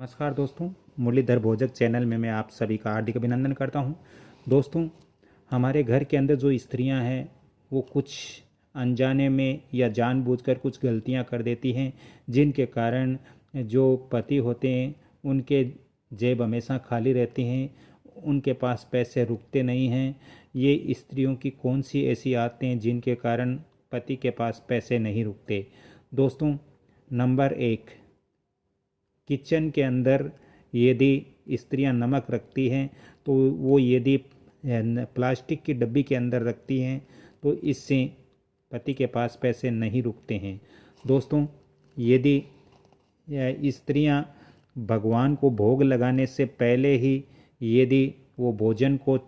नमस्कार दोस्तों, मुरलीधर भोजक चैनल में मैं आप सभी का हार्दिक अभिनंदन करता हूं। दोस्तों, हमारे घर के अंदर जो स्त्रियां हैं वो कुछ अनजाने में या जानबूझकर कुछ गलतियां कर देती हैं, जिनके कारण जो पति होते हैं उनके जेब हमेशा खाली रहती हैं, उनके पास पैसे रुकते नहीं हैं। ये स्त्रियों की कौन सी ऐसी आदतें हैं जिनके कारण पति के पास पैसे नहीं रुकते। दोस्तों, नंबर 1, किचन के अंदर यदि स्त्रियां नमक रखती हैं तो वो यदि प्लास्टिक की डब्बी के अंदर रखती हैं तो इससे पति के पास पैसे नहीं रुकते हैं। दोस्तों, यदि स्त्रियां भगवान को भोग लगाने से पहले ही यदि वो भोजन को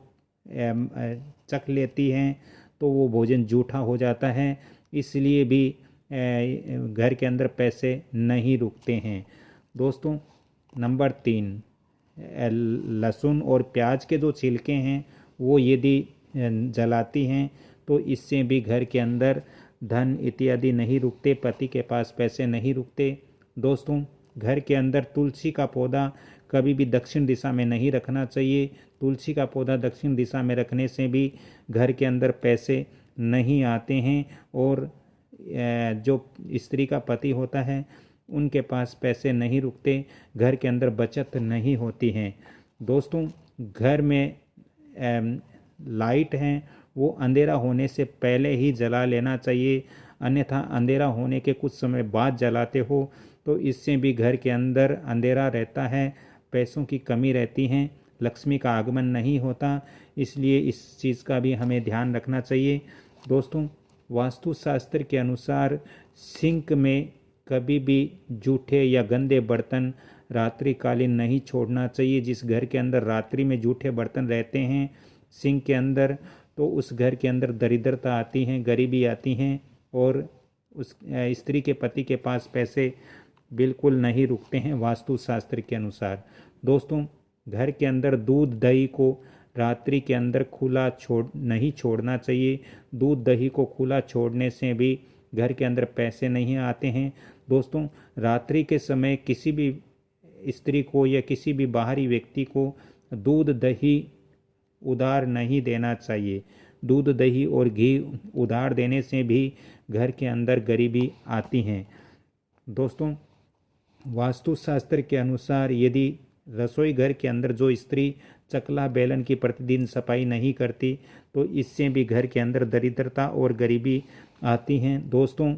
चख लेती हैं तो वो भोजन जूठा हो जाता है, इसलिए भी घर के अंदर पैसे नहीं रुकते हैं। दोस्तों, नंबर 3, लहसुन और प्याज के जो छिलके हैं वो यदि जलाती हैं तो इससे भी घर के अंदर धन इत्यादि नहीं रुकते, पति के पास पैसे नहीं रुकते। दोस्तों, घर के अंदर तुलसी का पौधा कभी भी दक्षिण दिशा में नहीं रखना चाहिए। तुलसी का पौधा दक्षिण दिशा में रखने से भी घर के अंदर पैसे नहीं आते हैं और जो स्त्री का पति होता है उनके पास पैसे नहीं रुकते, घर के अंदर बचत नहीं होती हैं। दोस्तों, घर में लाइट हैं वो अंधेरा होने से पहले ही जला लेना चाहिए, अन्यथा अंधेरा होने के कुछ समय बाद जलाते हो तो इससे भी घर के अंदर अंधेरा रहता है, पैसों की कमी रहती है, लक्ष्मी का आगमन नहीं होता, इसलिए इस चीज़ का भी हमें ध्यान रखना चाहिए। दोस्तों, वास्तुशास्त्र के अनुसार सिंक में कभी भी जूठे या गंदे बर्तन रात्रिकालीन नहीं छोड़ना चाहिए। जिस घर के अंदर रात्रि में जूठे बर्तन रहते हैं सिंक के अंदर तो उस घर के अंदर दरिद्रता आती है, गरीबी आती हैं और उस स्त्री के पति के पास पैसे बिल्कुल नहीं रुकते हैं वास्तुशास्त्र के अनुसार। दोस्तों, घर के अंदर दूध दही को रात्रि के अंदर खुला नहीं छोड़ना चाहिए। दूध दही को खुला छोड़ने से भी घर के अंदर पैसे नहीं आते हैं। दोस्तों, रात्रि के समय किसी भी स्त्री को या किसी भी बाहरी व्यक्ति को दूध दही उधार नहीं देना चाहिए। दूध दही और घी उधार देने से भी घर के अंदर गरीबी आती है। दोस्तों, वास्तुशास्त्र के अनुसार यदि रसोई घर के अंदर जो स्त्री चकला बेलन की प्रतिदिन सफाई नहीं करती तो इससे भी घर के अंदर दरिद्रता और गरीबी आती हैं। दोस्तों,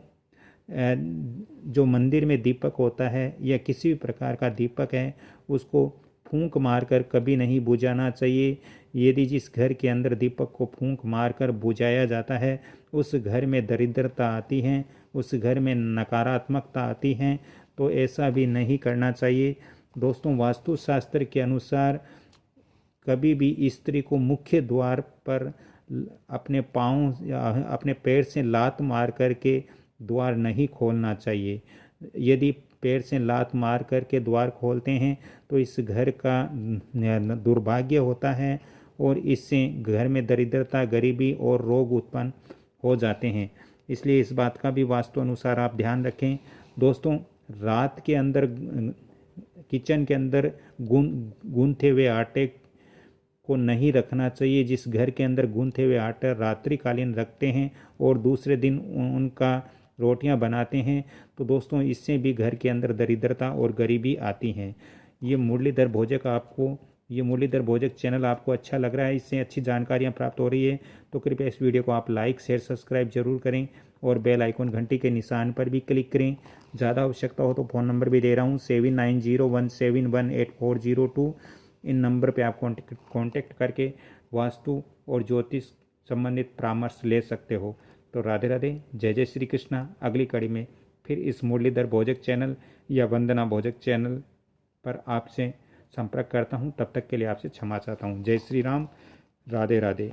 जो मंदिर में दीपक होता है या किसी भी प्रकार का दीपक है उसको फूंक मारकर कभी नहीं बुझाना चाहिए। यदि जिस घर के अंदर दीपक को फूंक मारकर बुझाया जाता है उस घर में दरिद्रता आती है, उस घर में नकारात्मकता आती है, तो ऐसा भी नहीं करना चाहिए। दोस्तों, वास्तुशास्त्र के अनुसार कभी भी स्त्री को मुख्य द्वार पर अपने पाँव या अपने पैर से लात मार करके द्वार नहीं खोलना चाहिए। यदि पैर से लात मार करके द्वार खोलते हैं तो इस घर का दुर्भाग्य होता है और इससे घर में दरिद्रता, गरीबी और रोग उत्पन्न हो जाते हैं, इसलिए इस बात का भी वास्तु अनुसार आप ध्यान रखें। दोस्तों, रात के अंदर किचन के अंदर गूंथे हुए आटे को नहीं रखना चाहिए। जिस घर के अंदर गूंथे हुए आटा रात्रिकालीन रखते हैं और दूसरे दिन उनका रोटियां बनाते हैं तो दोस्तों इससे भी घर के अंदर दरिद्रता और गरीबी आती हैं। ये मुरलीधर भोजक चैनल आपको अच्छा लग रहा है, इससे अच्छी जानकारियाँ प्राप्त हो रही है तो कृपया इस वीडियो को आप लाइक शेयर सब्सक्राइब जरूर करें और बेल आइकन घंटी के निशान पर भी क्लिक करें। ज़्यादा आवश्यकता हो तो फ़ोन नंबर भी दे रहा हूँ 7901718402। इन नंबर पे आप कांटेक्ट करके वास्तु और ज्योतिष संबंधित परामर्श ले सकते हो। तो राधे राधे, जय जय श्री कृष्णा। अगली कड़ी में फिर इस मुरलीधर भोजक चैनल या वंदना भोजक चैनल पर आपसे संपर्क करता हूँ, तब तक के लिए आपसे क्षमा चाहता हूँ। जय श्री राम, राधे राधे।